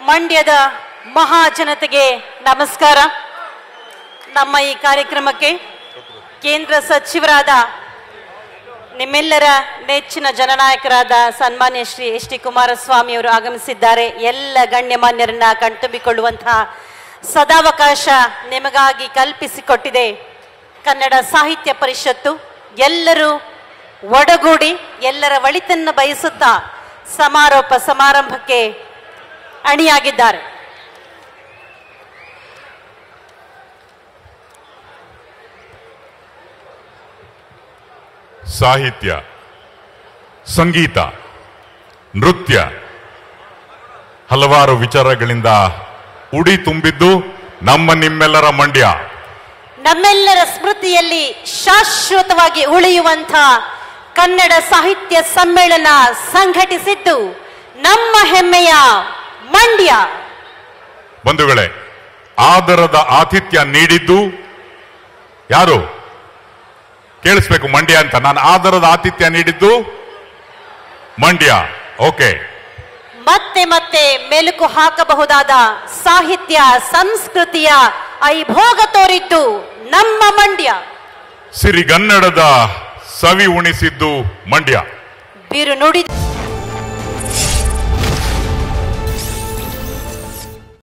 ಮಂಡ್ಯದ ಮಹಾಜನತೆಗೆ ನಮಸ್ಕಾರ. ನಮ್ಮ ಈ ಕಾರ್ಯಕ್ರಮಕ್ಕೆ ಕೇಂದ್ರ ಸಚಿವರಾದ ನಿಮ್ಮೆಲ್ಲರ ನೆಚ್ಚಿನ ಜನನಾಯಕರಾದ ಸನ್ಮಾನ್ಯ ಶ್ರೀ ಎಚ್ ಡಿ ಕುಮಾರಸ್ವಾಮಿ ಅವರು ಆಗಮಿಸಿದ್ದಾರೆ. ಎಲ್ಲ ಗಣ್ಯಮಾನ್ಯರನ್ನ ಕಣ್ತುಂಬಿಕೊಳ್ಳುವಂತಹ ಸದಾವಕಾಶ ನಿಮಗಾಗಿ ಕಲ್ಪಿಸಿಕೊಟ್ಟಿದೆ ಕನ್ನಡ ಸಾಹಿತ್ಯ ಪರಿಷತ್ತು. ಎಲ್ಲರೂ ಒಡಗೂಡಿ ಎಲ್ಲರ ಒಳಿತನ್ನು ಬಯಸುತ್ತಾ ಸಮಾರೋಪ ಸಮಾರಂಭಕ್ಕೆ ಅಣಿಯಾಗಿದ್ದಾರೆ. ಸಾಹಿತ್ಯ, ಸಂಗೀತ, ನೃತ್ಯ ಹಲವಾರು ವಿಚಾರಗಳಿಂದ ಉಡಿ ತುಂಬಿದ್ದು ನಮ್ಮ ನಿಮ್ಮೆಲ್ಲರ ಮಂಡ್ಯ. ನಮ್ಮೆಲ್ಲರ ಸ್ಮೃತಿಯಲ್ಲಿ ಶಾಶ್ವತವಾಗಿ ಉಳಿಯುವಂಥ ಕನ್ನಡ ಸಾಹಿತ್ಯ ಸಮ್ಮೇಳನ ಸಂಘಟಿಸಿದ್ದು ನಮ್ಮ ಹೆಮ್ಮೆಯ ಮಂಡ್ಯ. ಬಂಧುಗಳೇ, ಆದರದ ಆತಿಥ್ಯ ನೀಡಿದ್ದು ಯಾರು ಕೇಳಿಸ್ಬೇಕು? ಮಂಡ್ಯ ಅಂತ. ನಾನು ಆದರದ ಆತಿಥ್ಯ ನೀಡಿದ್ದು ಮಂಡ್ಯ. ಓಕೆ. ಮತ್ತೆ ಮತ್ತೆ ಮೆಲುಕು ಹಾಕಬಹುದಾದ ಸಾಹಿತ್ಯ ಸಂಸ್ಕೃತಿಯ ಐಭೋಗ ತೋರಿದ್ದು ನಮ್ಮ ಮಂಡ್ಯ. ಸಿರಿಗನ್ನಡದ ಸವಿ ಉಣಿಸಿದ್ದು ಮಂಡ್ಯ. ಬಿರು ನುಡಿ